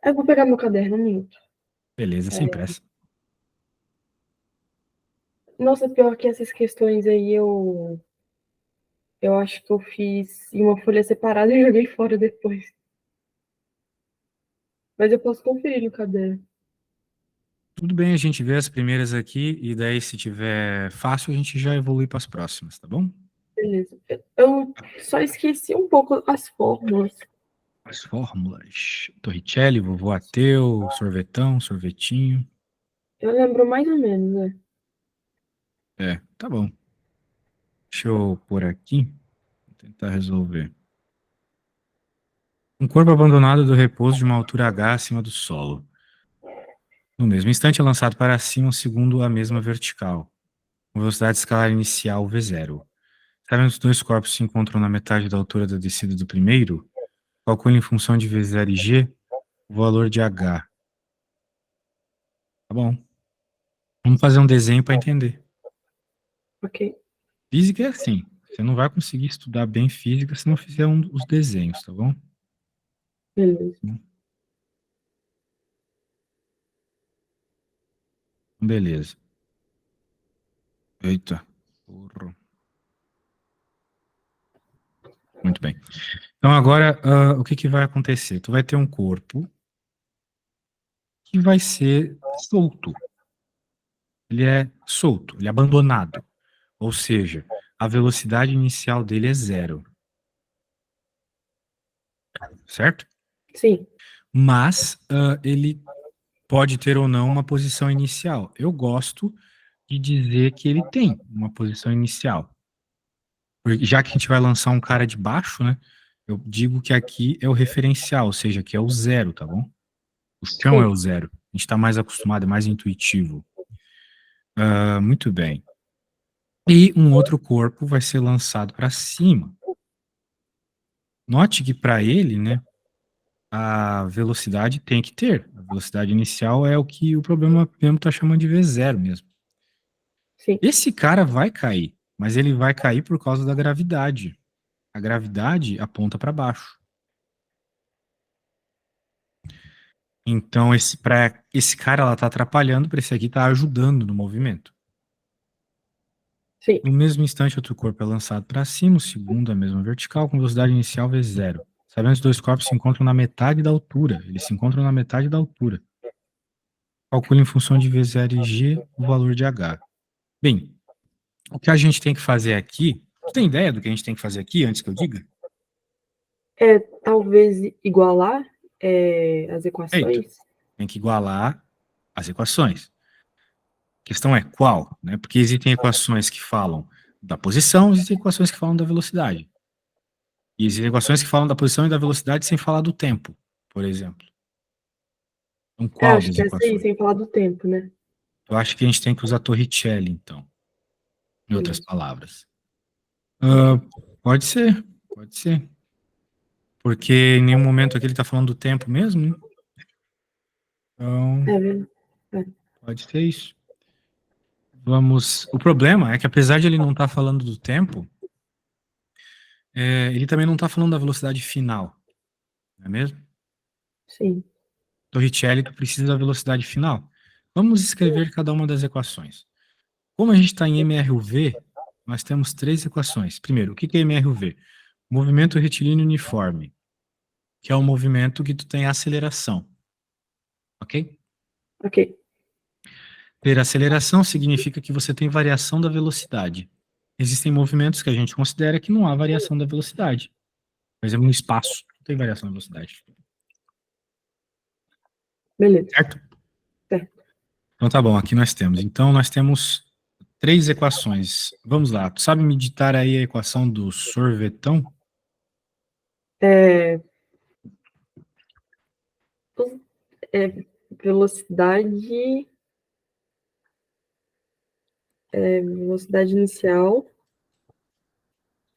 Eu vou pegar meu caderno um minuto. Beleza, sem pressa. Nossa, pior que essas questões aí eu acho que eu fiz em uma folha separada e joguei fora depois. Mas eu posso conferir no caderno. Tudo bem, a gente vê as primeiras aqui e daí, se tiver fácil, a gente já evolui para as próximas, tá bom? Beleza. Eu só esqueci um pouco as fórmulas. As fórmulas. Torricelli, vovô ateu, sorvetão, sorvetinho. Eu lembro mais ou menos, né? É, tá bom. Deixa eu pôr aqui, vou tentar resolver. Um corpo abandonado do repouso de uma altura h acima do solo. No mesmo instante é lançado para cima segundo a mesma vertical, com velocidade escalar inicial v0. Sabendo que os dois corpos se encontram na metade da altura da descida do primeiro, calcule em função de v0 e g o valor de h. Tá bom. Vamos fazer um desenho para entender. Ok, Física é assim. Você não vai conseguir estudar bem física se não fizer os desenhos, tá bom? beleza. Beleza. Eita. Porra. Muito bem. Então agora, o que que vai acontecer? Tu vai ter um corpo que vai ser solto. Ele é solto, ele é abandonado. Ou seja, a velocidade inicial dele é zero, certo? Sim, Mas ele pode ter ou não uma posição inicial. Eu gosto de dizer que ele tem uma posição inicial. Já que a gente vai lançar um cara de baixo, né? Eu digo que aqui é o referencial, ou seja, que é o zero, tá bom? O chão é sim, o zero. A gente está mais acostumado, é mais intuitivo. Muito bem. E um outro corpo vai ser lançado para cima. Note que para ele, né, a velocidade tem que ter. A velocidade inicial é o que o problema mesmo está chamando de V0 mesmo. sim, Esse cara vai cair, mas ele vai cair por causa da gravidade. A gravidade aponta para baixo. Então, para esse cara, ela tá atrapalhando, para esse aqui tá ajudando no movimento. sim. No mesmo instante, outro corpo é lançado para cima, o segundo a mesma vertical, com velocidade inicial v0. Sabendo que os dois corpos se encontram na metade da altura. Eles se encontram na metade da altura. Calcule em função de v0 e g o valor de h. Bem, o que a gente tem que fazer aqui... Tu tem ideia do que a gente tem que fazer aqui, antes que eu diga? É, talvez igualar as Feito. equações? Tem que igualar as equações. A questão é qual, né? Porque existem equações que falam da posição, existem equações que falam da velocidade. E existem equações que falam da posição e da velocidade sem falar do tempo, por exemplo. Então, É, qual acho das que é essa aí, equações? sem falar do tempo, né? Eu acho que a gente tem que usar Torricelli, então, em outras Beleza. palavras. Ok. Ah, pode ser, pode ser. Porque em nenhum momento aqui ele está falando do tempo mesmo, né? Então, É, verdade. É. pode ser isso. Vamos. O problema é que, apesar de ele não estar falando do tempo, ele também não está falando da velocidade final, não é mesmo? Sim, Torricelli, tu precisa da velocidade final. Vamos escrever cada uma das equações. Como a gente está em MRUV, nós temos três equações. Primeiro, o que é MRUV? Movimento retilíneo uniforme, que é o movimento que tu tem aceleração, ok? ok. Ter aceleração significa que você tem variação da velocidade. Existem movimentos que a gente considera que não há variação da velocidade. Por exemplo, no espaço, não tem variação da velocidade. Beleza. Certo? Certo. Então tá bom, aqui nós temos. Então nós temos três equações. Vamos lá. Tu sabe me ditar aí a equação do sorvetão? É, é, velocidade, velocidade inicial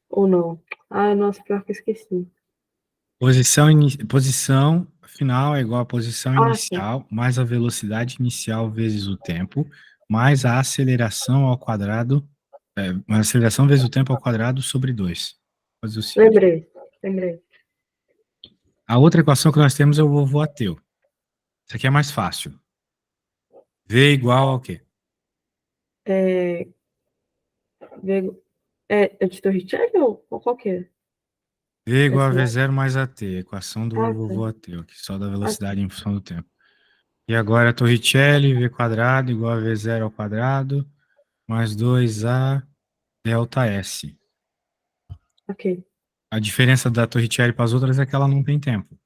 ou não? Ah, nossa, pior que eu esqueci. Posição final é igual a posição Ah, tá. inicial, mais a velocidade inicial vezes o tempo, mais a aceleração ao quadrado, a aceleração vezes o tempo ao quadrado sobre 2. Fazer o seguinte. Lembrei, lembrei. A outra equação que nós temos é o vovô ateu. Isso aqui é mais fácil. V igual ao quê? É, é de Torricelli ou qual que é? V igual a Essa, V0 mais AT, equação do ah, tá. vovô AT, aqui, só da Ah, velocidade em função do tempo. E agora Torricelli, V quadrado igual a V0 ao quadrado, mais 2A delta S. ok, A diferença da Torricelli para as outras é que ela não tem tempo.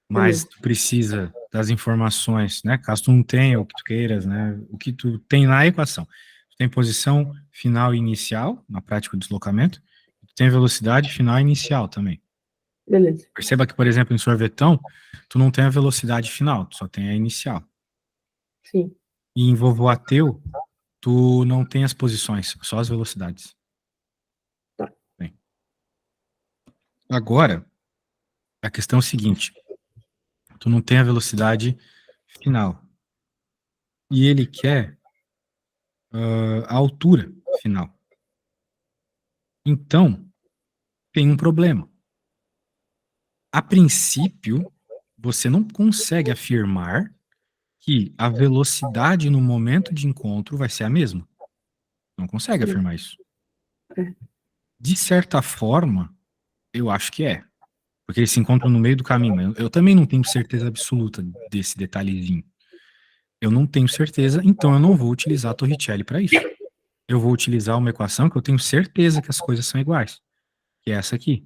Mas beleza. tu precisa das informações, né? Caso tu não tenha o que tu queiras, né? O que tu tem na equação. Tu tem posição final e inicial, na prática do deslocamento. Tu tem velocidade final e inicial também. Beleza. Perceba que, por exemplo, em sorvetão, tu não tem a velocidade final, tu só tem a inicial. Sim. E em vovô ateu, tu não tem as posições, só as velocidades. Tá. Bem, agora, a questão é o seguinte: tu não tem a velocidade final. E ele quer a altura final. Então, tem um problema. A princípio, você não consegue afirmar que a velocidade no momento de encontro vai ser a mesma. Não consegue Sim. afirmar isso. É. De certa forma, eu acho que é. Porque eles se encontram no meio do caminho. Eu também não tenho certeza absoluta desse detalhezinho. Eu não tenho certeza, então eu não vou utilizar a Torricelli para isso. Eu vou utilizar uma equação que eu tenho certeza que as coisas são iguais, que é essa aqui,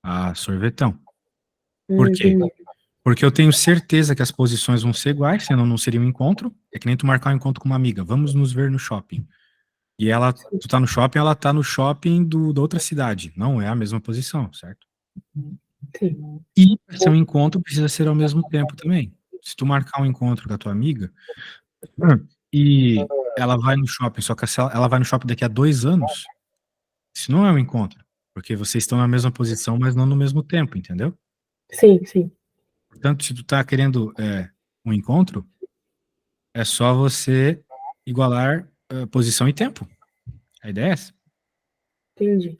a sorvetão. Por quê? Entendi. Porque eu tenho certeza que as posições vão ser iguais, senão não seria um encontro. É que nem tu marcar um encontro com uma amiga. Vamos nos ver no shopping. E ela, Sim. tu tá no shopping, ela tá no shopping da outra cidade. Não é a mesma posição, certo? Sim. E para ser um encontro precisa ser ao mesmo tempo também. Se tu marcar um encontro com a tua amiga e ela vai no shopping, só que se ela vai no shopping daqui a 2 anos, isso não é um encontro. Porque vocês estão na mesma posição, mas não no mesmo tempo, entendeu? Sim, sim. Portanto, se tu tá querendo um encontro, é só você igualar posição e tempo. A ideia é essa. Entendi.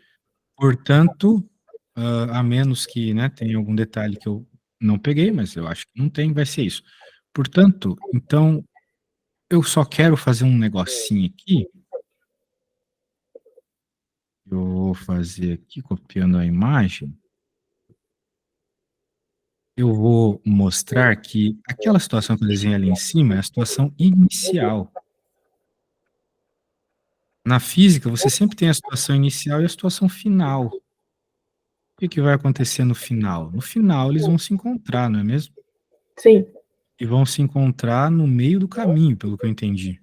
Portanto, a menos que, né, tenha algum detalhe que eu não peguei, mas eu acho que não tem, vai ser isso. Portanto, então, eu só quero fazer um negocinho aqui. Eu vou fazer aqui, copiando a imagem. Eu vou mostrar que aquela situação que eu desenhei ali em cima é a situação inicial. Na física, você sempre tem a situação inicial e a situação final. O que vai acontecer no final? No final, eles vão se encontrar, não é mesmo? Sim. E vão se encontrar no meio do caminho, pelo que eu entendi.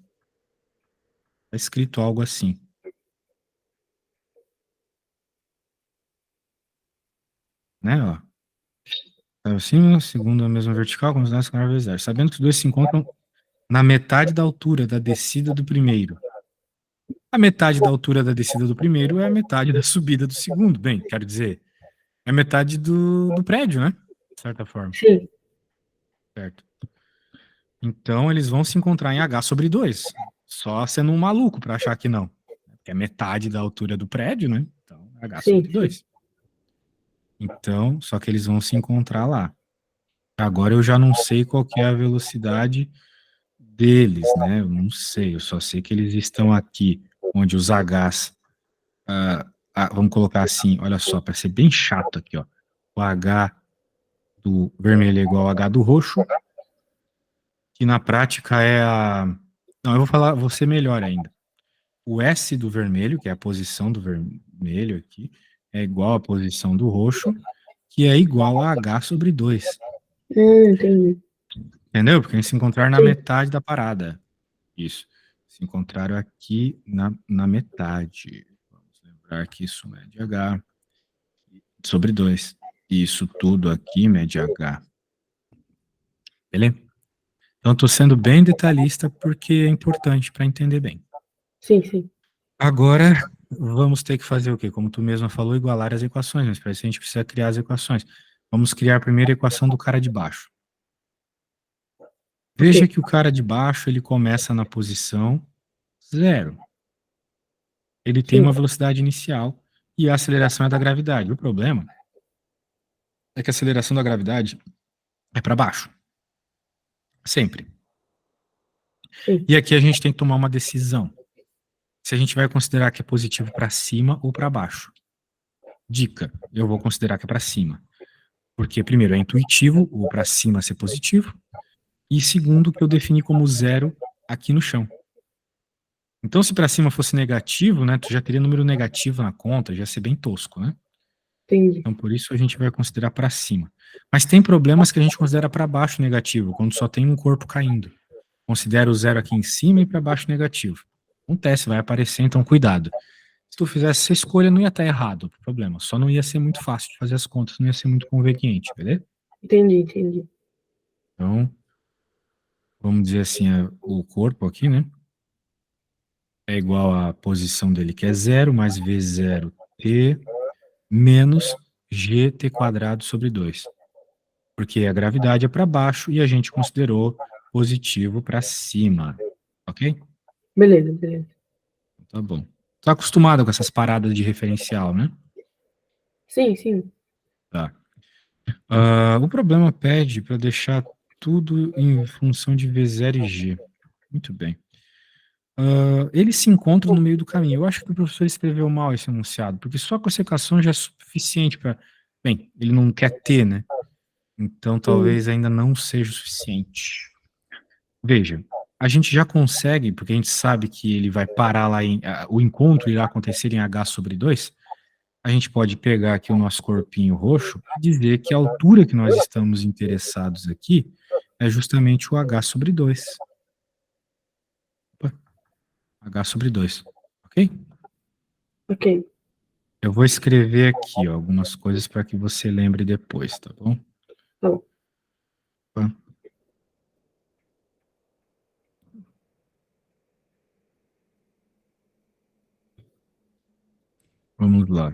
Está escrito algo assim. Né, ó. Acima, segundo a mesma vertical, como os dados vezes zero. Sabendo que os dois se encontram na metade da altura da descida do primeiro. A metade da altura da descida do primeiro é a metade da subida do segundo. Bem, quero dizer, é metade do prédio, né? De certa forma. Sim. Certo. Então, eles vão se encontrar em H sobre 2. Só sendo um maluco para achar que não. Que é metade da altura do prédio, né? Então, H Sim, sobre sim. 2. Então, só que eles vão se encontrar lá. Agora eu já não sei qual que é a velocidade deles, né? Eu não sei, eu só sei que eles estão aqui, onde os Hs, vamos colocar assim, olha só, para ser bem chato aqui, ó. O H do vermelho é igual ao H do roxo, que na prática é a... Não, eu vou falar, vou ser melhor ainda. O S do vermelho, que é a posição do vermelho aqui, é igual à posição do roxo, que é igual a H sobre 2. Entendi. Entendeu? Porque eles se encontraram na Sim. metade da parada. Isso. Se encontraram aqui na metade. Vamos lembrar que isso mede H sobre 2. Isso tudo aqui mede H. Beleza? Então, estou sendo bem detalhista porque é importante para entender bem. Sim, sim. Agora, vamos ter que fazer o quê? Como tu mesma falou, igualar as equações. Mas para isso a gente precisa criar as equações. Vamos criar a primeira equação do cara de baixo. Ok. Veja que o cara de baixo ele começa na posição 0. Ele tem Sim. uma velocidade inicial e a aceleração é da gravidade. O problema é que a aceleração da gravidade é para baixo. Sempre. Sim, E aqui a gente tem que tomar uma decisão. Se a gente vai considerar que é positivo para cima ou para baixo. Dica, eu vou considerar que é para cima. Porque, primeiro, é intuitivo o para cima ser positivo. E segundo, que eu defini como zero aqui no chão. Então, se para cima fosse negativo, né, tu já teria número negativo na conta, já ia ser bem tosco, né? entendi. Então, por isso a gente vai considerar para cima. Mas tem problemas que a gente considera para baixo negativo, quando só tem um corpo caindo. Considera o zero aqui em cima e para baixo negativo. Acontece, vai aparecer, então cuidado. Se tu fizesse essa escolha, não ia estar errado o problema. Só não ia ser muito fácil de fazer as contas, não ia ser muito conveniente, beleza? Entendi. Então, vamos dizer assim, o corpo aqui, né? É igual à posição dele, que é zero, mais V0t, menos gt quadrado sobre 2. Porque a gravidade é para baixo e a gente considerou positivo para cima. Ok? Beleza. Tá bom. Tá acostumado com essas paradas de referencial, né? Sim. Tá. O problema pede para deixar tudo em função de V0 e G. Muito bem. Eles se encontram no meio do caminho. Eu acho que o professor escreveu mal esse enunciado, porque só com a secação já é suficiente para. Bem, ele não quer ter, né? Então talvez ainda não seja o suficiente. Veja, a gente já consegue, porque a gente sabe que ele vai parar lá em. O encontro irá acontecer em H/2. A gente pode pegar aqui o nosso corpinho roxo e dizer que a altura que nós estamos interessados aqui é justamente o H/2. Opa, H/2. Ok? Ok. Eu vou escrever aqui ó, algumas coisas para que você lembre depois, tá bom? Tá bom. Opa. Vamos lá.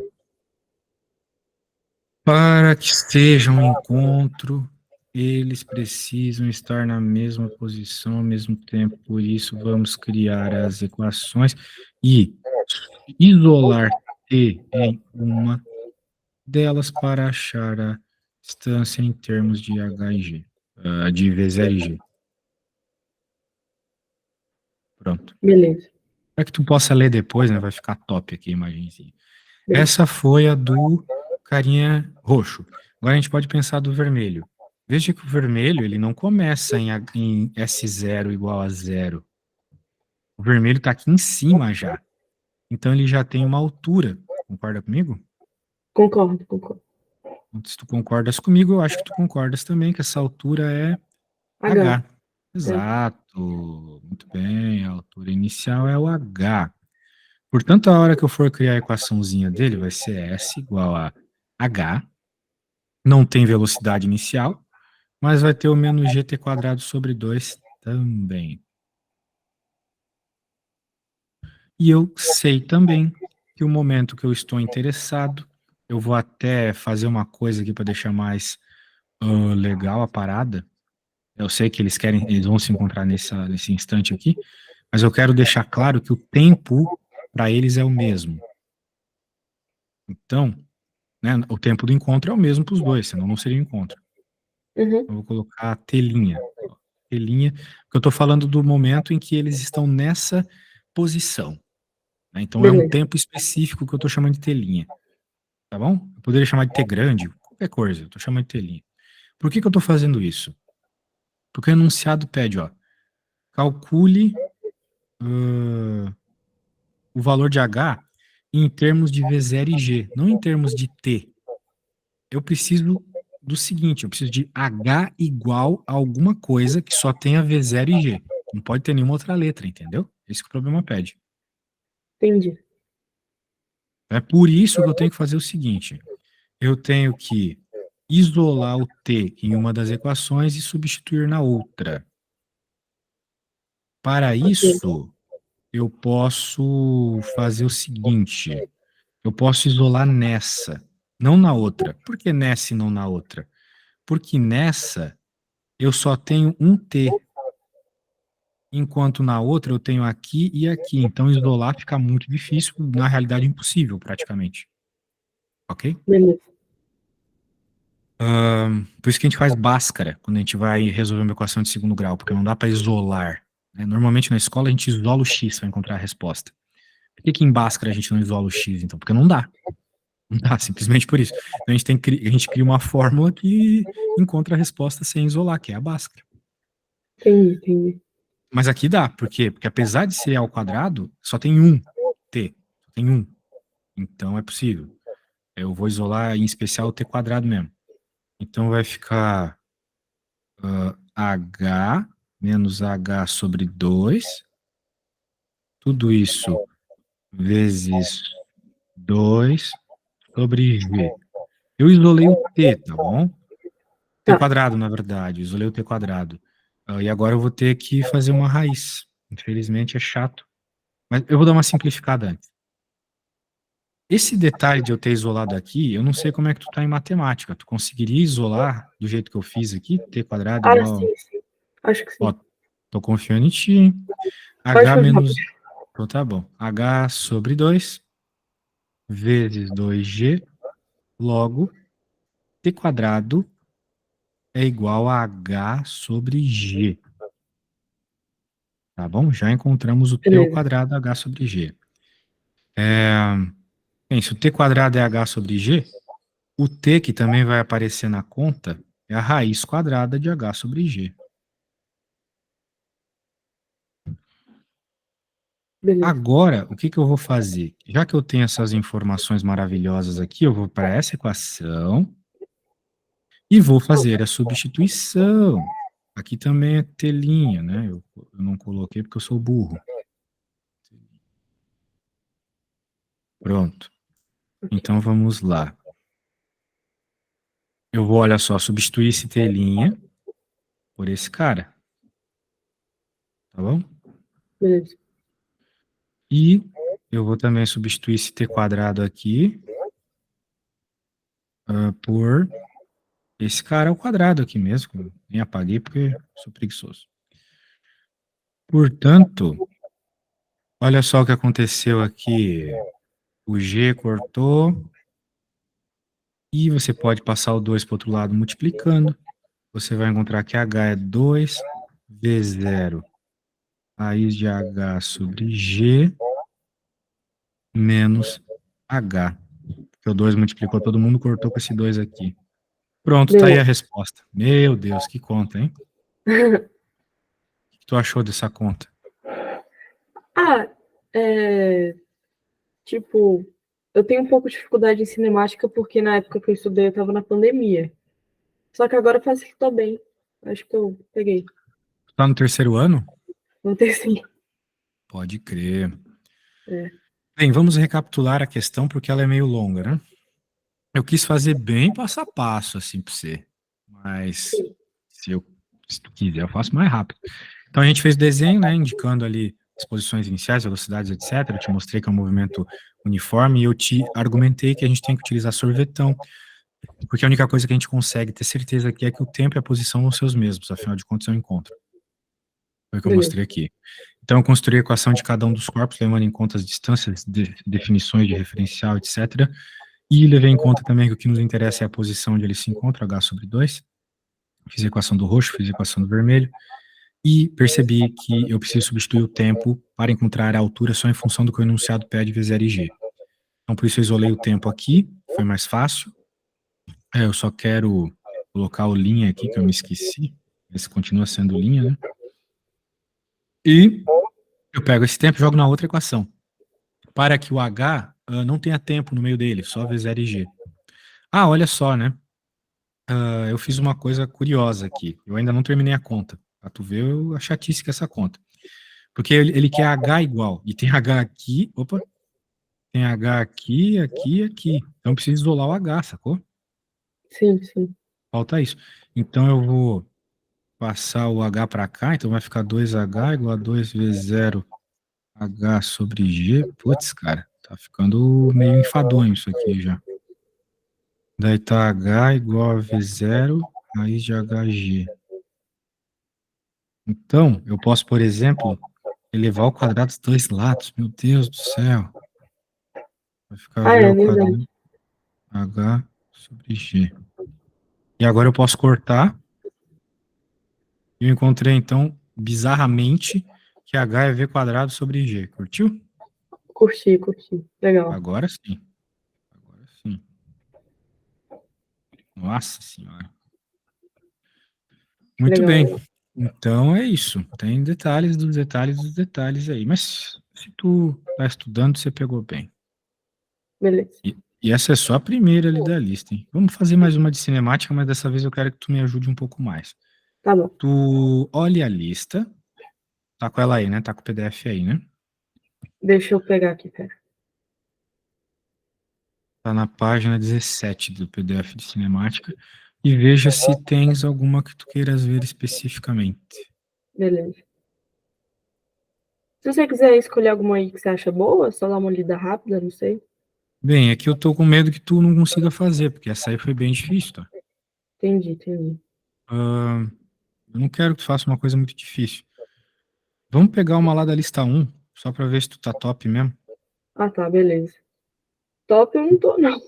Para que seja um encontro, eles precisam estar na mesma posição ao mesmo tempo. Por isso, vamos criar as equações e isolar T em uma delas para achar a distância em termos de H e G, de V0 e G. Pronto. Beleza. Para que tu possa ler depois, né, vai ficar top aqui a imagenzinha. Beleza. Essa foi a do carinha roxo. Agora a gente pode pensar do vermelho. Veja que o vermelho ele não começa em S0 igual a zero. O vermelho está aqui em cima já. Então ele já tem uma altura. Concorda comigo? Concordo. Se tu concordas comigo, eu acho que tu concordas também que essa altura é H. H. Exato. Muito bem. A altura inicial é o H. Portanto, a hora que eu for criar a equaçãozinha dele, vai ser S igual a H. Não tem velocidade inicial, mas vai ter o menos gt quadrado sobre 2 também. E eu sei também que o momento que eu estou interessado, eu vou até fazer uma coisa aqui para deixar mais legal a parada. Eu sei que eles vão se encontrar nesse instante aqui, mas eu quero deixar claro que o tempo para eles é o mesmo. Então, né, o tempo do encontro é o mesmo para os dois, senão não seria um encontro. Uhum. Eu vou colocar a telinha. Telinha, porque eu estou falando do momento em que eles estão nessa posição. Né? Então é um Beleza. tempo específico que eu estou chamando de telinha. Tá bom? Eu poderia chamar de T grande, qualquer coisa, eu estou chamando de telinha. Por que eu estou fazendo isso? Porque o enunciado pede, ó, calcule o valor de H em termos de V0 e G, não em termos de T. Eu preciso do seguinte, eu preciso de H igual a alguma coisa que só tenha V0 e G. Não pode ter nenhuma outra letra, entendeu? Esse que o problema pede. Entendi. É por isso que eu tenho que fazer o seguinte, eu tenho que isolar o T em uma das equações e substituir na outra. Para Ok. isso, eu posso fazer o seguinte, eu posso isolar nessa, não na outra. Por que nessa e não na outra? Porque nessa eu só tenho um T, enquanto na outra eu tenho aqui e aqui. Então isolar fica muito difícil, na realidade impossível praticamente. Ok? Beleza. Por isso que a gente faz Bhaskara quando a gente vai resolver uma equação de segundo grau, porque não dá para isolar, né? Normalmente na escola a gente isola o x para encontrar a resposta. Por que em Bhaskara a gente não isola o x, então? Porque não dá. Não dá, simplesmente por isso. Então a gente cria uma fórmula que encontra a resposta sem isolar, que é a Bhaskara. Entendi. Mas aqui dá, por quê? Porque apesar de ser ao quadrado, só tem um t, só tem um. Então é possível. Eu vou isolar em especial o t quadrado mesmo. Então vai ficar h menos h sobre 2, tudo isso vezes 2 sobre g. Eu isolei o t, tá bom? T Tá, quadrado, na verdade, isolei o t quadrado. E agora eu vou ter que fazer uma raiz. Infelizmente é chato. Mas eu vou dar uma simplificada antes. Esse detalhe de eu ter isolado aqui, eu não sei como é que tu tá em matemática. Tu conseguiria isolar do jeito que eu fiz aqui? T quadrado igual... sim, sim. Acho que Ó, sim. tô confiando em ti, hein? Pode H fazer rápido. menos... Então tá bom. H sobre 2 vezes 2G, logo, T quadrado é igual a H sobre G. Tá bom? Já encontramos o T ao Beleza, quadrado, H sobre G. Bem, se o T quadrado é H sobre G, o T que também vai aparecer na conta é a raiz quadrada de H sobre G. beleza. Agora, o que que eu vou fazer? Já que eu tenho essas informações maravilhosas aqui, eu vou para essa equação e vou fazer a substituição. Aqui também é telinha, né? Eu não coloquei porque eu sou burro. Pronto. Então vamos lá. Eu vou, olha só, substituir esse telinha por esse cara, tá bom? Beleza. E eu vou também substituir esse t quadrado aqui por esse cara ao quadrado aqui mesmo, que eu nem apaguei porque sou preguiçoso. Portanto, olha só o que aconteceu aqui. O G cortou e você pode passar o 2 para o outro lado multiplicando. Você vai encontrar que H é 2 V0 raiz de H sobre G menos H. Porque o 2 multiplicou todo mundo, cortou com esse 2 aqui. Pronto, tá aí a Beleza. resposta. Meu Deus, que conta, hein? O que tu achou dessa conta? Ah, é, tipo, eu tenho um pouco de dificuldade em cinemática porque na época que eu estudei eu tava na pandemia. Só que agora facilitou bem. Acho que eu peguei. Tu tá no terceiro ano? Vou ter sim. Pode crer. É, Bem, vamos recapitular a questão porque ela é meio longa, né? Eu quis fazer bem passo a passo, assim, pra você. Mas sim, se tu quiser, eu faço mais rápido. Então a gente fez o desenho, né? Indicando ali as posições iniciais, velocidades, etc. Eu te mostrei que é um movimento uniforme e eu te argumentei que a gente tem que utilizar sorvetão, porque a única coisa que a gente consegue ter certeza aqui é que o tempo e a posição vão ser os mesmos, afinal de contas é um encontro. Foi o que eu beleza. mostrei aqui. Então eu construí a equação de cada um dos corpos, levando em conta as distâncias, definições de referencial, etc. E levei em conta também que o que nos interessa é a posição onde ele se encontra, H sobre 2. Fiz a equação do roxo, fiz a equação do vermelho. E percebi que eu preciso substituir o tempo para encontrar a altura só em função do que o enunciado pede V0 e G. Então, por isso eu isolei o tempo aqui, foi mais fácil. Eu só quero colocar o linha aqui, que eu me esqueci. Esse continua sendo linha, né? E eu pego esse tempo e jogo na outra equação. Para que o H não tenha tempo no meio dele, só V0 e G. Ah, olha só, né? Eu fiz uma coisa curiosa aqui. Eu ainda não terminei a conta. Pra tu ver a chatice que é essa conta. Porque ele quer H igual. E tem H aqui. Opa. Tem H aqui, aqui e aqui. Então precisa isolar o H, sacou? Sim, sim. Falta isso. Então eu vou passar o H para cá. Então vai ficar 2H igual a 2 vezes 0 H sobre G. Putz, cara. Tá ficando meio enfadonho isso aqui já. Daí tá H igual a V0 raiz de HG. Então, eu posso, por exemplo, elevar ao quadrado dos dois lados. Meu Deus do céu. Vai ficar Ah, V é ao verdade. quadrado H sobre G. E agora eu posso cortar. Eu encontrei, então, bizarramente, que H é V quadrado sobre G. Curtiu? Curti, curti. Legal. Agora sim. Agora sim. Nossa senhora. Muito Legal, bem. legal. Então é isso. Tem detalhes dos detalhes dos detalhes aí. Mas se tu tá estudando, você pegou bem. Beleza. E essa é só a primeira ali da lista, hein? Vamos fazer mais uma de cinemática, mas dessa vez eu quero que tu me ajude um pouco mais. Tá bom. Tu olha a lista. Tá com ela aí, né? Tá com o PDF aí, né? Deixa eu pegar aqui, pera. Tá na página 17 do PDF de cinemática. E veja se tens alguma que tu queiras ver especificamente. Beleza. Se você quiser escolher alguma aí que você acha boa, só dar uma lida rápida, não sei. Bem, aqui eu tô com medo que tu não consiga fazer, porque essa aí foi bem difícil, tá? Entendi, entendi. Eu não quero que tu faça uma coisa muito difícil. Vamos pegar uma lá da lista um, só pra ver se tu tá top mesmo. Ah, tá, beleza. Top eu não tô, não.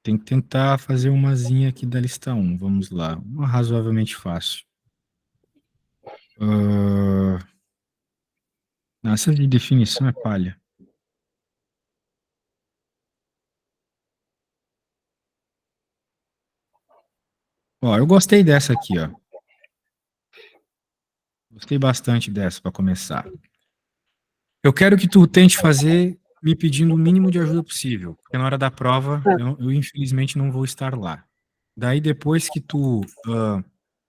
Tem que tentar fazer umazinha aqui da lista um. Vamos lá. Uma razoavelmente fácil. Ah, essa de definição é palha. Ó, eu gostei dessa aqui, ó. Gostei bastante dessa para começar. Eu quero que tu tente fazer me pedindo o mínimo de ajuda possível, porque na hora da prova Tá, eu infelizmente não vou estar lá. Daí depois que tu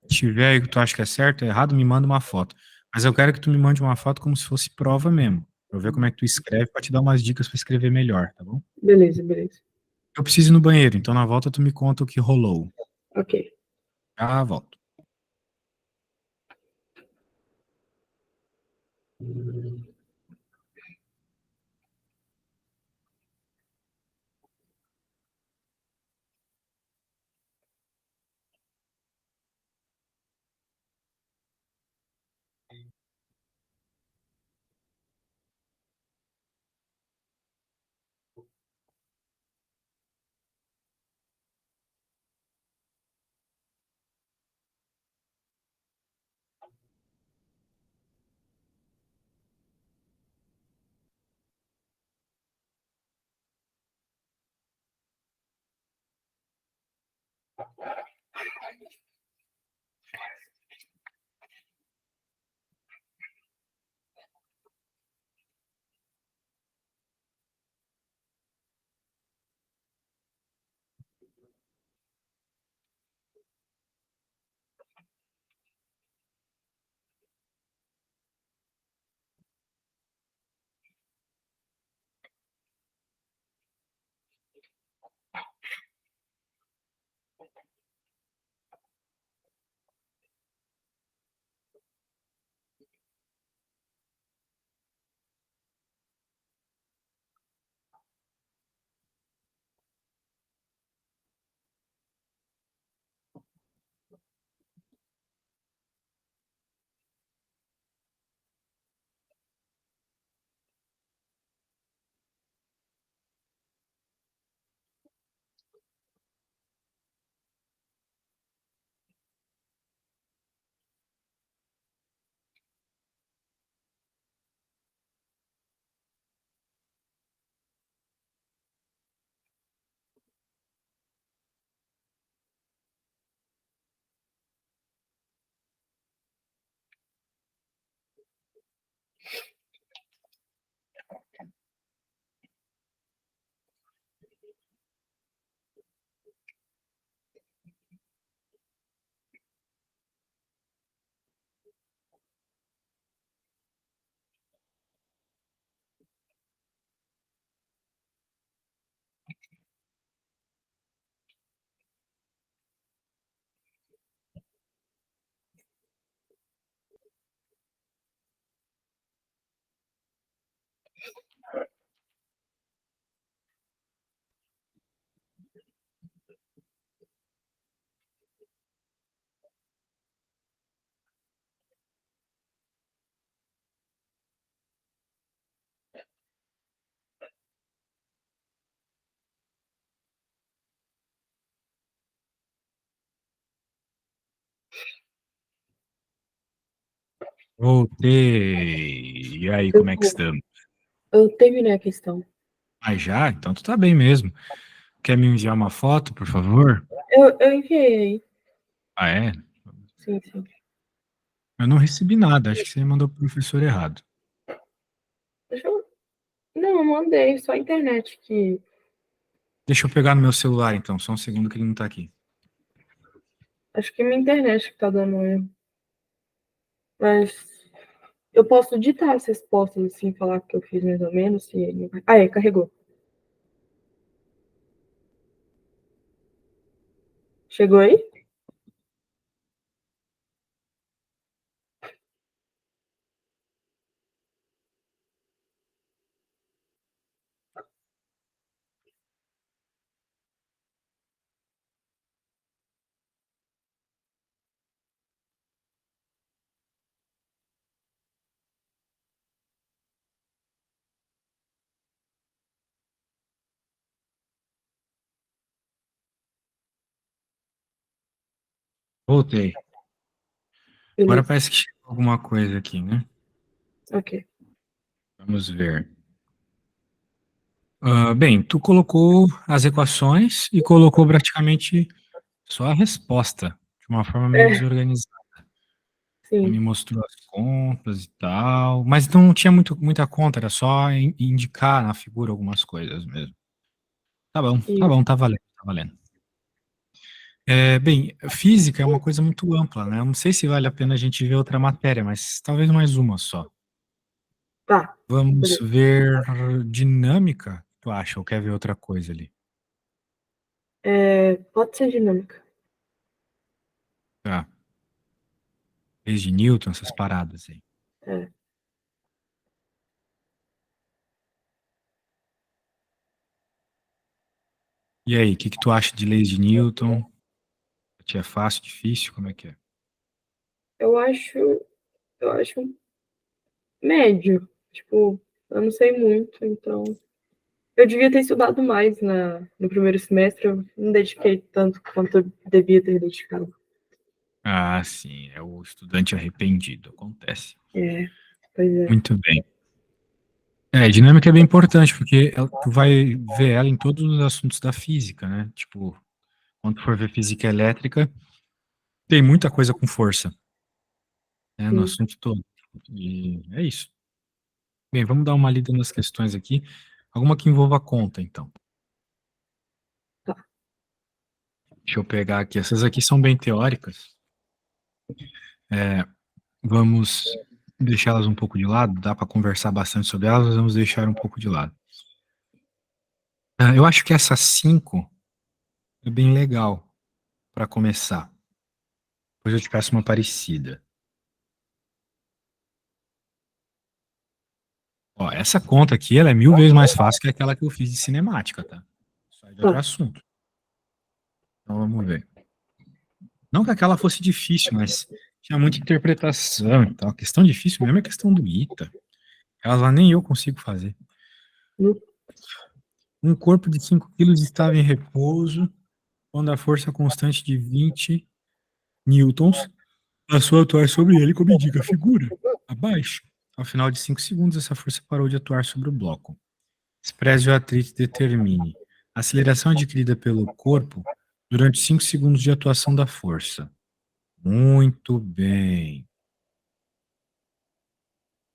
tiver e que tu acha que é certo, é errado, me manda uma foto. Mas eu quero que tu me mande uma foto como se fosse prova mesmo, pra eu ver como é que tu escreve, para te dar umas dicas para escrever melhor, tá bom? beleza, beleza. Eu preciso ir no banheiro, então na volta tu me conta o que rolou. Ok. Já volto. Voltei. E aí, Eu, como é que estamos? eu terminei a questão. Ah, já? Então tu tá bem mesmo. Quer me enviar uma foto, por favor? Eu enviei. Ah, é? Sim, sim. Eu não recebi nada. Acho que você mandou pro professor errado. Deixa eu... Não, eu mandei, só a internet que. Deixa eu pegar no meu celular, então. Só um segundo que ele não tá aqui. Acho que é minha internet que tá dando erro. Mas eu posso digitar as respostas assim, falar que eu fiz mais ou menos. E... Ah, é, carregou. Chegou aí? Voltei. Agora Beleza. parece que chegou alguma coisa aqui, né? Ok. Vamos ver. Bem, tu colocou as equações e colocou praticamente só a resposta, de uma forma meio É, desorganizada. Me sim, mostrou as contas e tal, mas não tinha muita conta, era só indicar na figura algumas coisas mesmo. Tá isso. bom, tá valendo, tá valendo. Bem, física é uma coisa muito ampla, né? Eu não sei se vale a pena a gente ver outra matéria, mas talvez mais uma só. Tá, Vamos beleza. ver dinâmica, tu acha, ou quer ver outra coisa ali? É, pode ser dinâmica. Tá, leis de Newton, essas paradas aí. É. E aí, o que que tu acha de leis de Newton? Pra ti é fácil, difícil, como é que é? Eu acho, eu acho médio. Tipo, eu não sei muito, então. Eu devia ter estudado mais no primeiro semestre, eu não dediquei tanto quanto eu devia ter dedicado. Ah, sim, é o estudante arrependido, acontece. É, pois é. Muito bem. Dinâmica é bem importante, porque tu vai ver ela em todos os assuntos da física, né? Tipo, quando tu for ver física elétrica, tem muita coisa com força, né, no Sim, assunto todo. E é isso. Bem, vamos dar uma lida nas questões aqui. Alguma que envolva conta, então. tá. Deixa eu pegar aqui. Essas aqui são bem teóricas. Vamos deixá-las um pouco de lado. Dá para conversar bastante sobre elas, mas vamos deixar um pouco de lado. Eu acho que essa 5 é bem legal para começar. Depois eu te peço uma parecida. Ó, essa conta aqui, ela é 1000 vezes mais fácil que aquela que eu fiz de cinemática, tá? Isso aí de outro Tá. assunto. Então vamos ver. Não que aquela fosse difícil, mas tinha muita interpretação e tal. A questão difícil mesmo é a questão do ITA. Ela lá nem eu consigo fazer. No- Um corpo de 5 quilos estava em repouso quando a força constante de 20 newtons passou a atuar sobre ele, como indica a figura abaixo. Ao final de 5 segundos, essa força parou de atuar sobre o bloco. Expresse o atrito e determine a aceleração adquirida pelo corpo durante 5 segundos de atuação da força. Muito bem.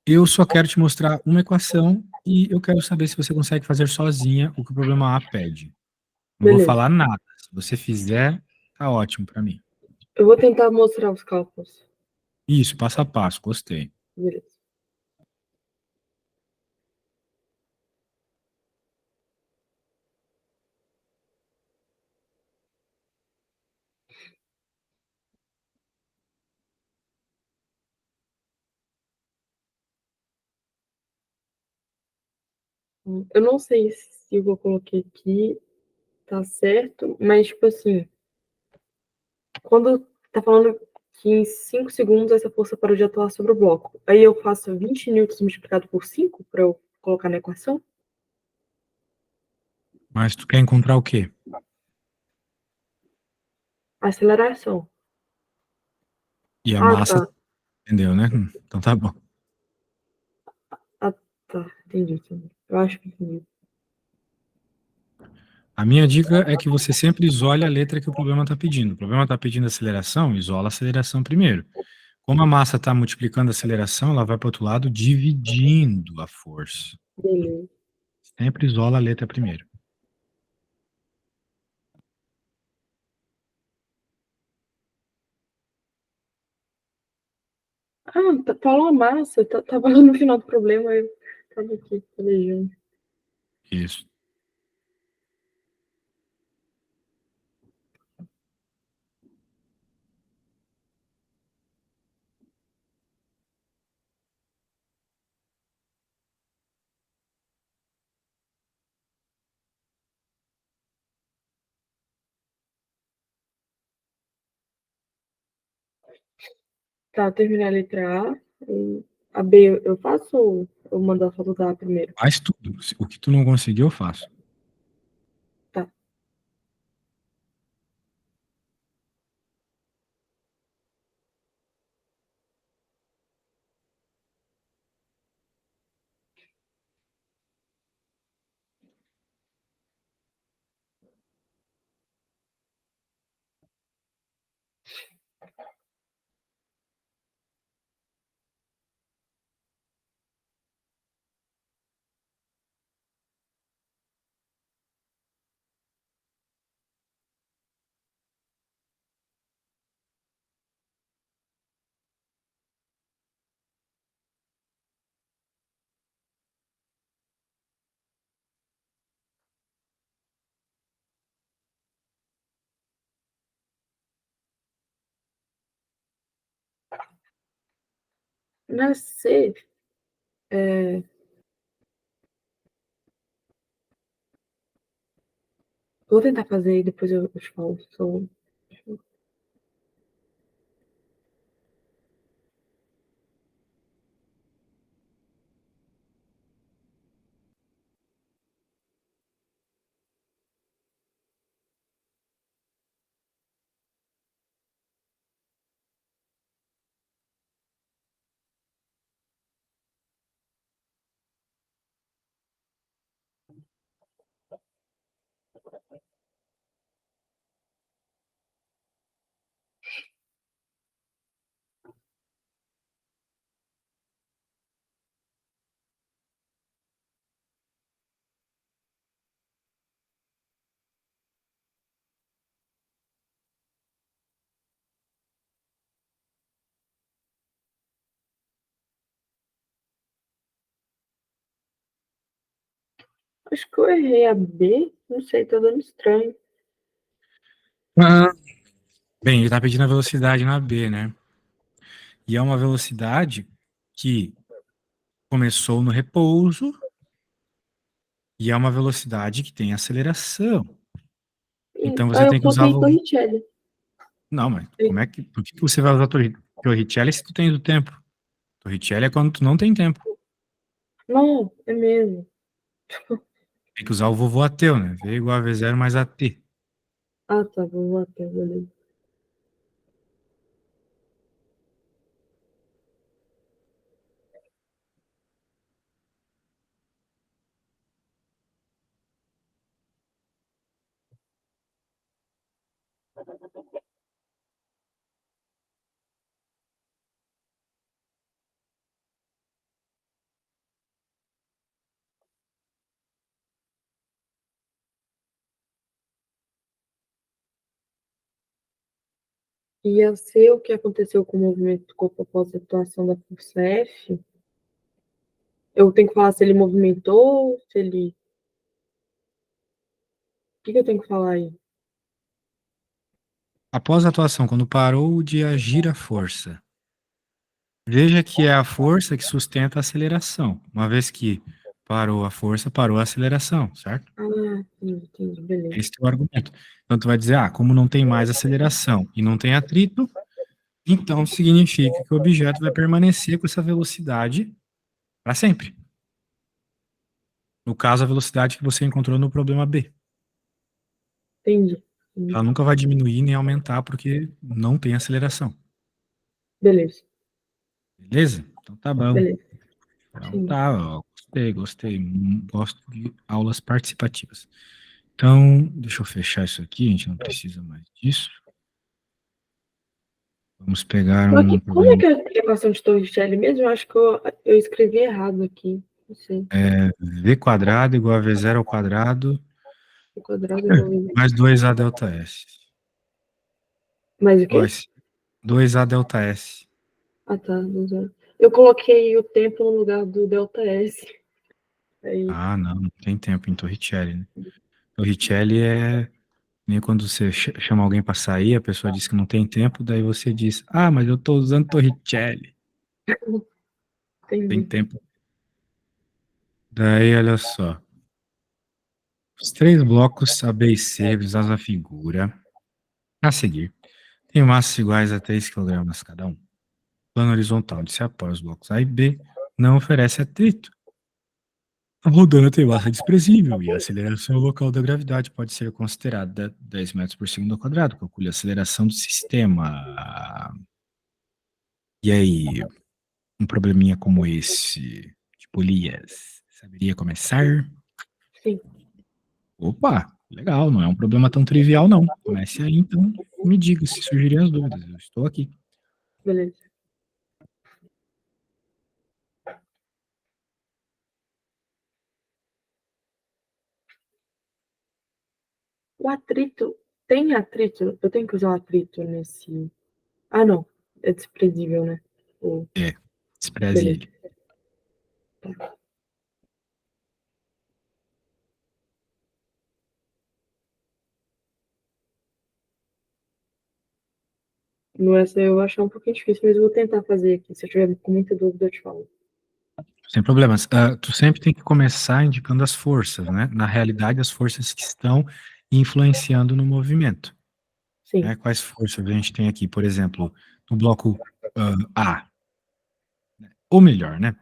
Eu só quero te mostrar uma equação e eu quero saber se você consegue fazer sozinha o que o problema A pede. Não vou Beleza. falar nada. Se você fizer, tá ótimo para mim. Eu vou tentar mostrar os cálculos. Isso, passo a passo, gostei. Beleza. Eu não sei se o que eu coloquei aqui tá certo, mas, tipo assim, quando tá falando que em 5 segundos essa força parou de atuar sobre o bloco, aí eu faço 20 newtons multiplicado por 5 para eu colocar na equação? Mas tu quer encontrar o quê? Aceleração. E a Ah, massa tá. Entendeu, né? Então tá bom. Ah, tá. Entendi. Eu acho que entendi. A minha dica é que você sempre isole a letra que o problema está pedindo. O problema está pedindo aceleração, isola a aceleração primeiro. Como a massa está multiplicando a aceleração, ela vai para o outro lado dividindo a força. Beleza. Sempre isola a letra primeiro. Ah, falou a massa. Tava lá no final do problema, eu tava aqui planejando. Isso. Tá, terminei a letra A. E a B eu faço ou eu mando a foto da A primeiro? Faz tudo. O que tu não conseguiu, eu faço. Tá. Na C, vou tentar fazer e depois eu te falo. Acho que eu errei a B. Não sei, tá dando estranho. Ah, bem, ele está pedindo a velocidade na B, né? E é uma velocidade que começou no repouso e é uma velocidade que tem aceleração. Então você Aí eu tem que usar. coloquei Torricelli. Não, mas como é que. Por que você vai usar Torricelli se tu tens o tempo? Torricelli é quando tu não tem tempo. Não, é mesmo. Tem que usar o vovô ateu, né? V igual a V0 mais AT. Ah, tá, vou até, beleza. Ia ser o que aconteceu com o movimento do corpo após a atuação da força F. Eu tenho que falar se ele movimentou, se ele. O que eu tenho que falar aí? Após a atuação, quando parou de agir a força, veja que é a força que sustenta a aceleração. Uma vez que parou a força, parou a aceleração, certo? Ah, entendi, beleza. Esse é o argumento. Então, tu vai dizer, como não tem mais aceleração e não tem atrito, então significa que o objeto vai permanecer com essa velocidade para sempre. No caso, a velocidade que você encontrou no problema B. Entendi. Ela nunca vai diminuir nem aumentar porque não tem aceleração. Beleza. Beleza? Então tá bom. Beleza. Então Sim. tá, ó, gostei. Gosto de aulas participativas. Então, deixa eu fechar isso aqui, a gente não precisa mais disso. Vamos pegar Só que um como é problema. que é a equação de Torricelli mesmo? Eu acho que eu escrevi errado aqui. Não sei. V quadrado igual a V zero ao quadrado O quadrado igual a V. mais 2A delta S. Mais o Ó, quê? 2A delta S. Ah, tá. Do zero. Eu coloquei o tempo no lugar do delta S. Aí, Ah, não tem tempo em Torricelli, né? Torricelli é nem quando você chama alguém para sair, a pessoa diz que não tem tempo, daí você diz, ah, mas eu tô usando Torricelli. Tem entendi. tempo. Daí, olha só. Os três blocos A, B e C visados na figura. A seguir, têm massas iguais a 3 kg cada um. O plano horizontal onde se apoia os blocos A e B não oferece atrito. A rodana tem massa desprezível e a aceleração local da gravidade pode ser considerada 10 metros por segundo ao quadrado. Calcule a aceleração do sistema. E aí, um probleminha como esse, tipo Elias, saberia começar? Sim, Opa, legal, não é um problema tão trivial, não. Comece aí, então, me diga se surgirem as dúvidas. Eu estou aqui. beleza. O atrito. Tem atrito? Eu tenho que usar o atrito nesse. Ah, não. É desprezível, né? O... É, despreze Beleza. ele. Tá. No essa eu vou achar um pouquinho difícil, mas eu vou tentar fazer aqui. Se eu tiver com muita dúvida, eu te falo. Sem problemas. Tu sempre tem que começar indicando as forças, né? Na realidade, as forças que estão influenciando no movimento. Sim. Né? Quais forças a gente tem aqui? Por exemplo, no bloco A. Ou melhor, né?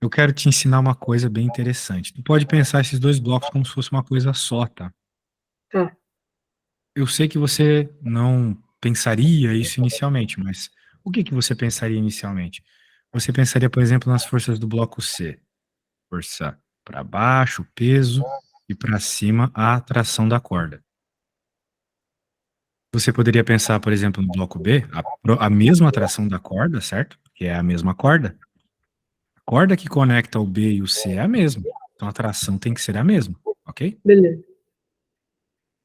Eu quero te ensinar uma coisa bem interessante. Tu pode pensar esses dois blocos como se fosse uma coisa só, tá? Tá. Eu sei que você não pensaria isso inicialmente, mas o que que você pensaria inicialmente? Você pensaria, por exemplo, nas forças do bloco C. Força para baixo, peso, e para cima, a tração da corda. Você poderia pensar, por exemplo, no bloco B, a mesma tração da corda, certo? Que é a mesma corda. A corda que conecta o B e o C é a mesma. Então a tração tem que ser a mesma, ok? Beleza.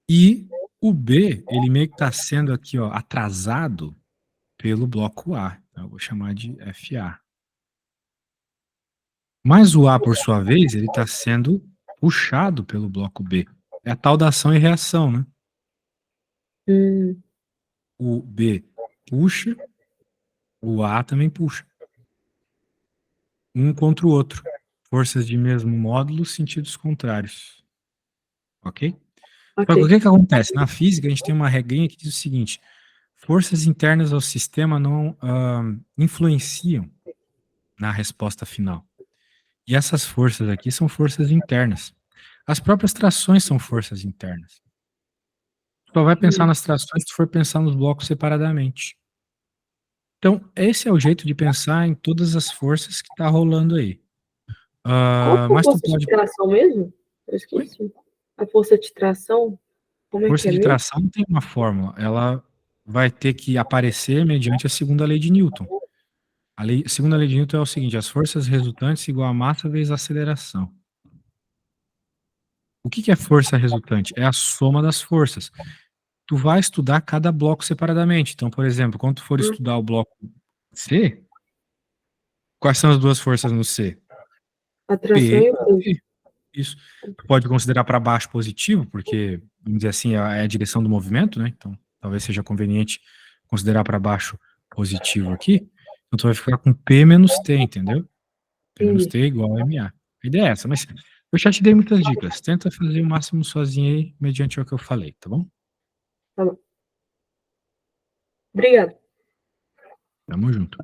E o B, ele meio que está sendo aqui, ó, atrasado pelo bloco A. Então, eu vou chamar de FA. Mas o A, por sua vez, ele está sendo puxado pelo bloco B. É a tal da ação e reação, né? Hum, O B puxa, o A também puxa. Um contra o outro. Forças de mesmo módulo, sentidos contrários. Ok? Só que o ok. que que acontece? Na física, a gente tem uma regrinha que diz o seguinte: forças internas ao sistema não influenciam na resposta final. E essas forças aqui são forças internas. As próprias trações são forças internas. Só vai pensar Entendi. nas trações se for pensar nos blocos separadamente. Então, esse é o jeito de pensar em todas as forças que está rolando aí. Qual que é a Mas tu força de pode. tração mesmo? Eu Oi? esqueci. A força de tração, como é que Força é de mesmo? tração não tem uma fórmula. Ela vai ter que aparecer mediante a segunda lei de Newton. A segunda lei de Newton é o seguinte: as forças resultantes igual a massa vezes a aceleração. O que que é força resultante? É a soma das forças. Tu vai estudar cada bloco separadamente. Então, por exemplo, quando tu for Hum, estudar o bloco C, quais são as duas forças no C? A tração P e o e peso. P. Isso. Tu pode considerar para baixo positivo, porque, vamos dizer assim, é a direção do movimento, né? Então, talvez seja conveniente considerar para baixo positivo aqui. Então, tu vai ficar com P menos T, entendeu? P menos Entendi. T igual a MA. A ideia é essa, mas eu já te dei muitas dicas. Tenta fazer o máximo sozinho aí, mediante o que eu falei, tá bom? Tá bom. Obrigada. Tamo junto.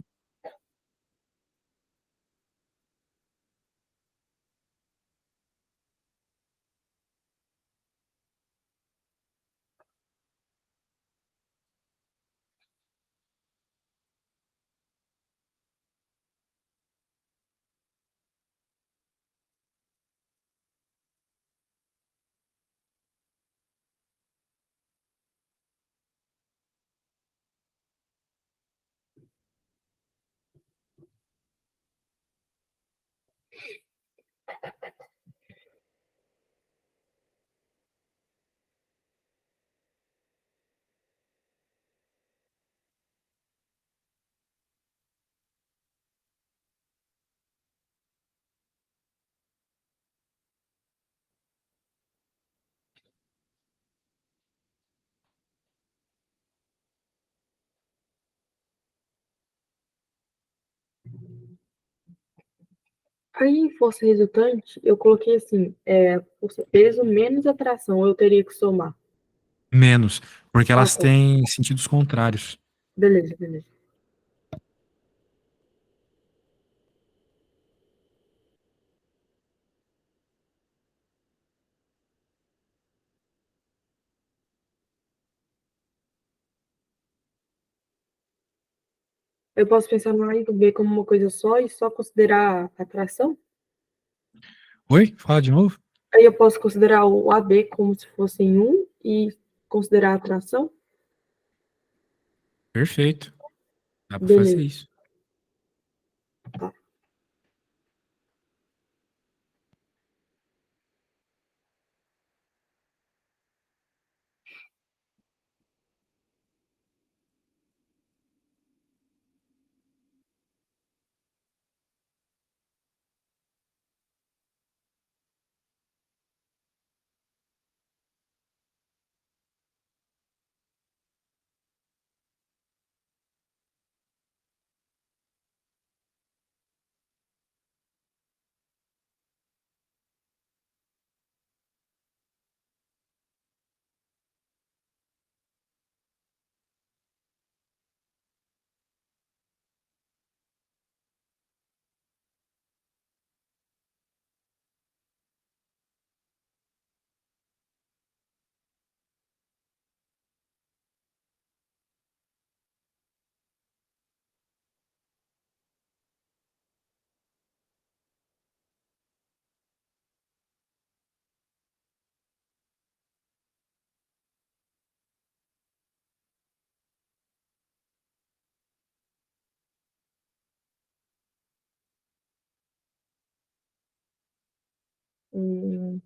Aí, em força resultante, eu coloquei assim, força peso menos atração, eu teria que somar. Menos, porque Ah, elas tá. têm sentidos contrários. Beleza, beleza. Eu posso pensar no A e no B como uma coisa só e só considerar a atração? Oi? Fala de novo? Aí eu posso considerar o AB como se fosse em um e considerar a atração? Perfeito. Dá pra fazer Beleza. isso. Tá. Hum,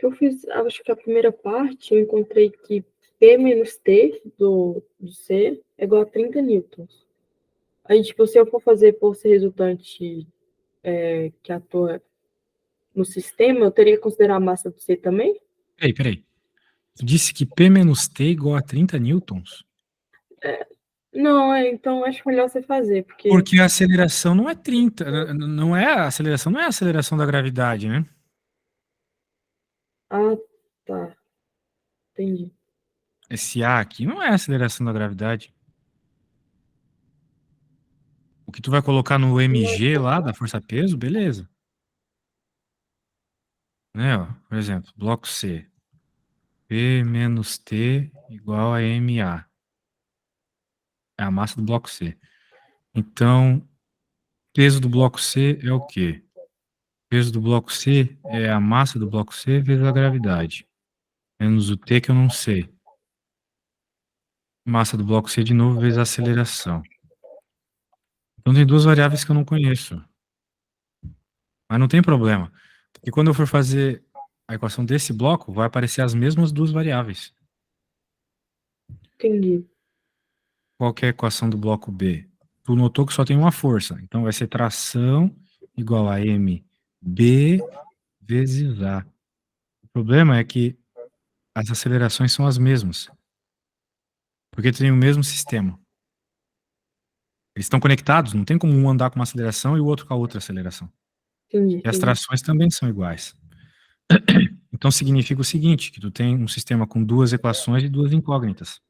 eu fiz, acho que a primeira parte, eu encontrei que P menos T do C é igual a 30 newtons. Aí, tipo, se eu for fazer força resultante que atua no sistema, eu teria que considerar a massa do C também? Peraí. Tu disse que P menos T igual a 30 newtons? Não, então acho melhor você fazer, porque. Porque a aceleração não é 30, não é a aceleração, não é a aceleração da gravidade, né? Ah, tá. Entendi. Esse A aqui não é a aceleração da gravidade. O que tu vai colocar no mg lá da força-peso, beleza. Né, ó, por exemplo, bloco C. P menos T igual a ma. É a massa do bloco C. Então, peso do bloco C é o quê? Peso do bloco C é a massa do bloco C vezes a gravidade. Menos o T que eu não sei. Massa do bloco C de novo vezes a aceleração. Então tem duas variáveis que eu não conheço. Mas não tem problema. Porque quando eu for fazer a equação desse bloco, vai aparecer as mesmas duas variáveis. Entendi. Qual que é a equação do bloco B? Tu notou que só tem uma força. Então vai ser tração igual a mb vezes A. O problema é que as acelerações são as mesmas. Porque tem o mesmo sistema. Eles estão conectados, não tem como um andar com uma aceleração e o outro com a outra aceleração. E as Entendi. trações também são iguais. Então significa o seguinte, que tu tem um sistema com duas equações e duas incógnitas.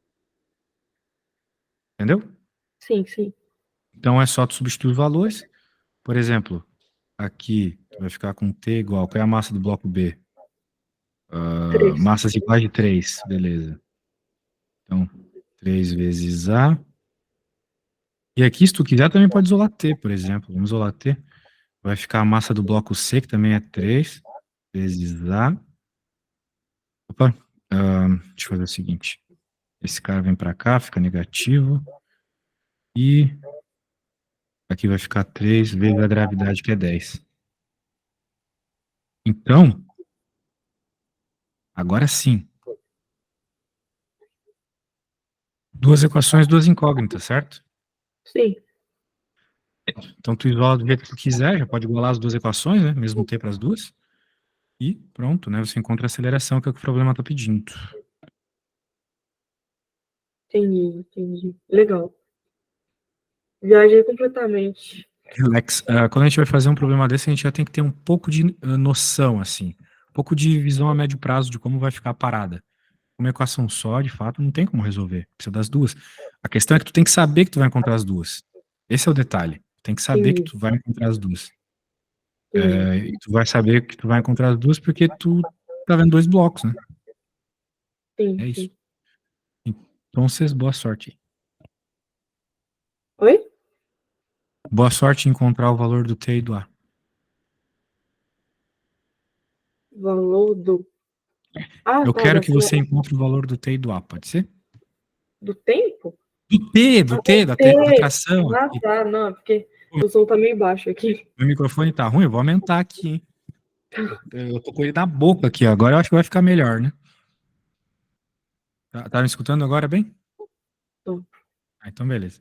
Entendeu? Sim, sim. Então é só tu substituir os valores. Por exemplo, aqui tu vai ficar com T igual, qual é a massa do bloco B? Três. Massas iguais de 3, beleza. Então, 3 vezes A. E aqui, se tu quiser, também pode isolar T, por exemplo. Vamos isolar T. Vai ficar a massa do bloco C, que também é 3 vezes A. Opa, deixa eu fazer o seguinte. Esse cara vem para cá, fica negativo. E aqui vai ficar 3 vezes a gravidade, que é 10. Então, agora sim. Duas equações, duas incógnitas, certo? Sim, Então, tu isola do jeito que tu quiser, já pode igualar as duas equações, né? Mesmo t para as duas. E pronto, né? Você encontra a aceleração, que é o que o problema está pedindo. entendi. Legal. Viajei completamente. Relax. Quando a gente vai fazer um problema desse, a gente já tem que ter um pouco de noção, assim. Um pouco de visão a médio prazo de como vai ficar a parada. Uma equação só, de fato, não tem como resolver. Precisa das duas. A questão é que tu tem que saber que tu vai encontrar as duas. Esse é o detalhe. Tu tem que saber que Entendi, tu vai encontrar as duas. entendi. E tu vai saber que tu vai encontrar as duas porque tu tá vendo dois blocos, né? Sim, É isso. sim. Então, vocês, boa sorte. Oi? Boa sorte em encontrar o valor do T e do A. Valor do. Ah, Eu tá, quero que você encontre o valor do T e do A, pode ser? do tempo? Do Ah, T, do T. da tração Ah, aqui. tá, não, porque o som tá meio baixo aqui. Meu microfone tá ruim, eu vou aumentar aqui, hein? Eu tô com ele na boca aqui, agora eu acho que vai ficar melhor, né? Tá me escutando agora bem? Tô. Então beleza.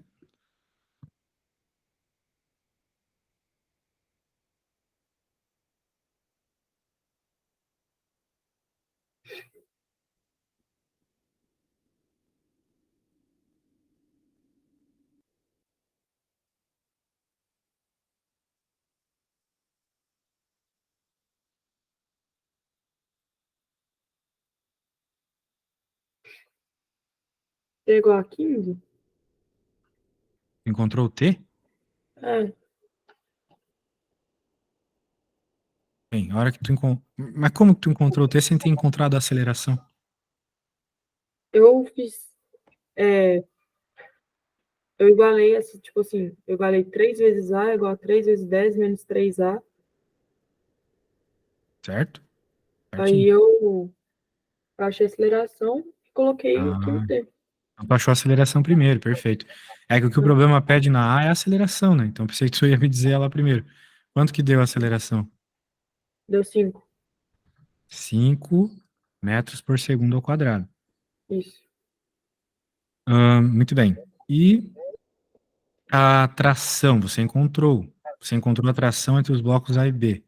T é igual a 15? Encontrou o T? É, Bem, a hora que tu encontrou. Mas como que tu encontrou o T sem ter encontrado a aceleração? eu fiz. É, eu igualei essa, tipo assim, eu igualei 3 vezes A igual a 3 vezes 10 menos 3A. Certo? Aí Certinho. eu achei a aceleração e coloquei aqui no Ah, T. então tu achou a aceleração primeiro, perfeito. É que o problema pede na A é a aceleração, né? Então pensei que tu ia me dizer ela primeiro. Quanto que deu a aceleração? Deu 5. 5 metros por segundo ao quadrado. Isso. Muito bem. E a tração, você encontrou. Você encontrou a tração entre os blocos A e B.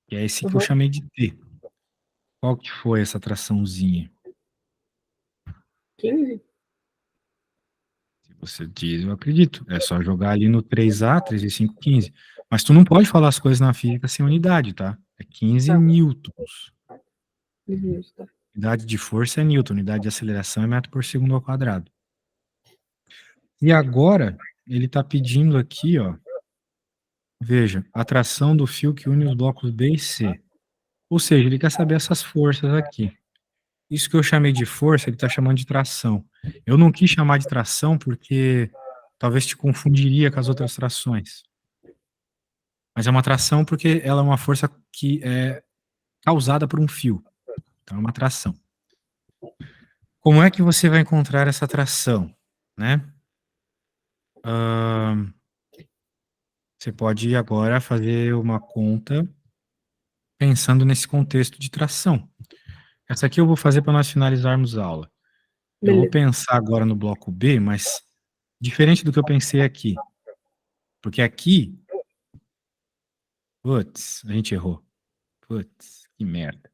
Que é esse que eu Uhum. chamei de T. Qual que foi essa traçãozinha? 15? Se você diz, eu acredito. É só jogar ali no 3A, 3 e 5, 15. Mas tu não pode falar as coisas na física sem unidade, tá? É 15 Tá. newtons. Isso, tá. Unidade de força é newton, unidade de aceleração é metro por segundo ao quadrado. E agora, ele está pedindo aqui, ó, veja, a tração do fio que une os blocos B e C. Ou seja, ele quer saber essas forças aqui. Isso que eu chamei de força, ele está chamando de tração. Eu não quis chamar de tração porque talvez te confundiria com as outras trações. Mas é uma tração porque ela é uma força que é causada por um fio. Então é uma tração. Como é que você vai encontrar essa tração, né? Você pode agora fazer uma conta pensando nesse contexto de tração. Essa aqui eu vou fazer para nós finalizarmos a aula. Eu vou Beleza. pensar agora no bloco B, mas diferente do que eu pensei aqui. Porque aqui, putz, a gente errou. Putz, que merda.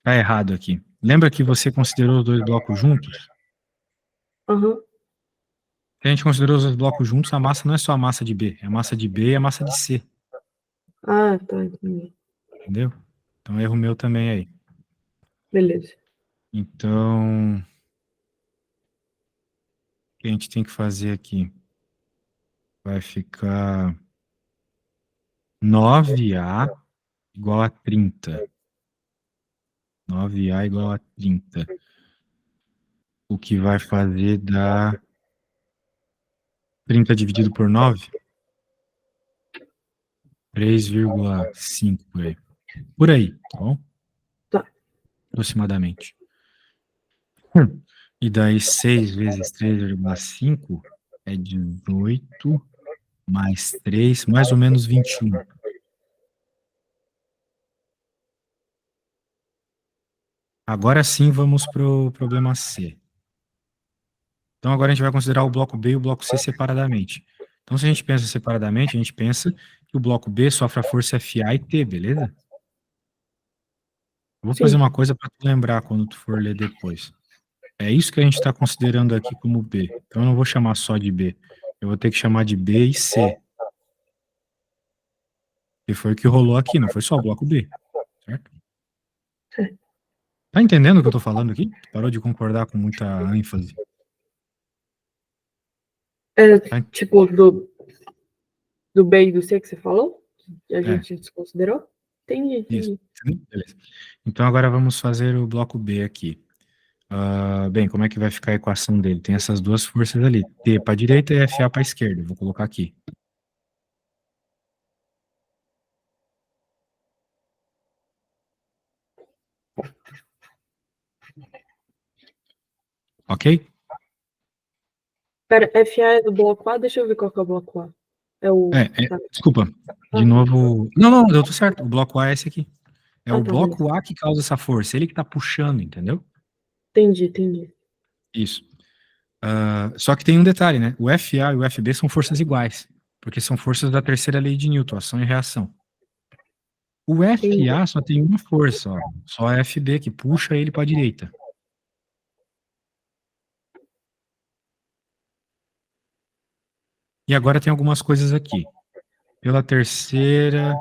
Tá errado aqui. Lembra que você considerou os dois blocos juntos? Aham. Se a gente considerou os dois blocos juntos, a massa não é só a massa de B, é a massa de B e a massa de C, Ah, tá, entendi. entendeu? Então, erro meu também aí. Beleza. Então, o que a gente tem que fazer aqui? Vai ficar 9A igual a 30. 9A igual a 30. O que vai fazer dar 30 dividido por 9? 3,5 por aí. Por aí, tá bom? Tá. Aproximadamente. E daí 6 vezes 3,5 é 18 mais 3, mais ou menos 21. Agora sim, vamos para o problema C. Então, agora a gente vai considerar o bloco B e o bloco C separadamente. Então, se a gente pensa separadamente, a gente pensa que o bloco B sofre a força FA e T, beleza? Eu vou fazer Sim, uma coisa para tu lembrar quando tu for ler depois. É isso que a gente está considerando aqui como B. Então, eu não vou chamar só de B. Eu vou ter que chamar de B e C. Que foi o que rolou aqui, não foi só o bloco B, certo? certo. Tá entendendo o que eu tô falando aqui? Tu parou de concordar com muita ênfase. Tá? Tipo, do B e do C que você falou? Que a É, gente desconsiderou? Entendi, isso. entendi. Beleza. Então, agora vamos fazer o bloco B aqui. Bem, como é que vai ficar a equação dele? Tem essas duas forças ali, T para a direita e FA para a esquerda. Vou colocar aqui. Ok? Pera, FA é do bloco A? Deixa eu ver qual que é o bloco A. É o. Tá. Desculpa. De Ah, novo. Não, deu tudo certo. O bloco A é esse aqui. É o tá, beleza. bloco A que causa essa força. Ele que tá puxando, entendeu? Entendi, entendi. Isso. Só que tem um detalhe, né? O FA e o FB são forças iguais, porque são forças da terceira lei de Newton, ação e reação. O Entendi. FA só tem uma força, ó, só a FB que puxa ele para a direita. E agora tem algumas coisas aqui. Pela terceira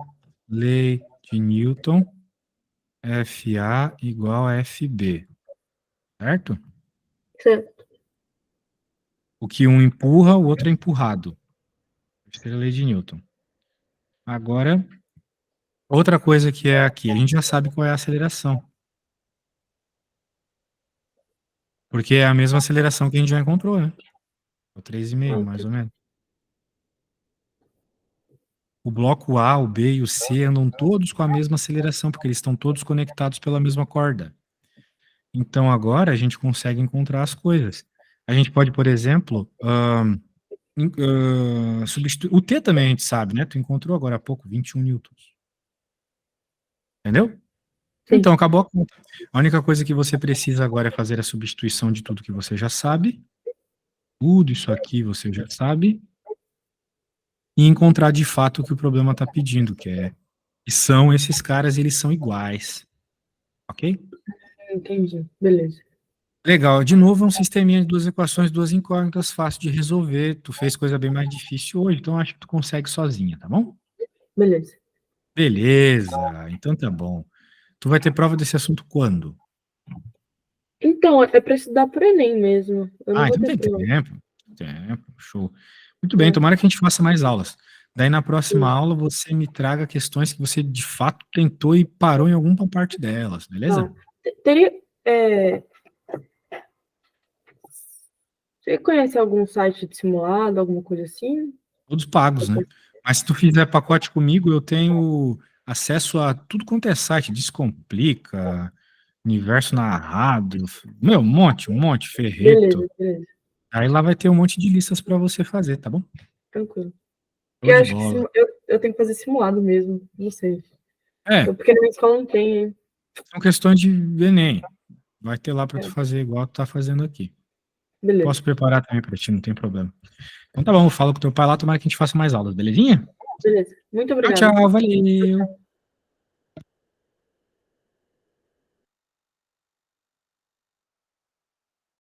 lei de Newton, FA igual a FB, certo? Certo. O que um empurra, o outro é empurrado. Terceira lei de Newton. Agora, outra coisa que é aqui, a gente já sabe qual é a aceleração. Porque é a mesma aceleração que a gente já encontrou, né? O 3,5, mais ou menos. O bloco A, o B e o C andam todos com a mesma aceleração, porque eles estão todos conectados pela mesma corda. Então agora a gente consegue encontrar as coisas. A gente pode, por exemplo, substituir. O T também a gente sabe, né? Tu encontrou agora há pouco 21 newtons. Entendeu? Sim, Então acabou a conta. A única coisa que você precisa agora é fazer a substituição de tudo que você já sabe. Tudo isso aqui você já sabe. E encontrar de fato o que o problema está pedindo, que são esses caras e eles são iguais. Ok? entendi. Beleza. Legal. De novo, é um sisteminha de duas equações, duas incógnitas, fácil de resolver. Tu fez coisa bem mais difícil hoje, então acho que tu consegue sozinha, tá bom? Beleza. Beleza, então tá bom. Tu vai ter prova desse assunto quando? Então, é pra estudar pro Enem mesmo. Eu não vou Então ter tem prova. tempo. Tempo, show. Muito bem, É, tomara que a gente faça mais aulas. Daí na próxima sim. aula você me traga questões que você de fato tentou e parou em alguma parte delas, beleza? Tá. Teria. Você conhece algum site de simulado, alguma coisa assim? Todos pagos, né? Mas se tu fizer pacote comigo, eu tenho acesso a tudo quanto é site, Descomplica, Universo Narrado, meu, um monte, Beleza, Ferreto. beleza. Aí lá vai ter um monte de listas para você fazer, tá bom? Tranquilo. Show Porque eu de acho que bola. eu tenho que fazer simulado mesmo. Não sei. É, Porque na minha escola não tem, hein? são questões de Enem. Vai ter lá para tu É, fazer igual tu tá fazendo aqui. beleza. Posso preparar também para ti, não tem problema. Então tá bom, eu falo com teu pai lá, tomara que a gente faça mais aulas, belezinha? Beleza. Muito Tchau, obrigada. tchau, valeu!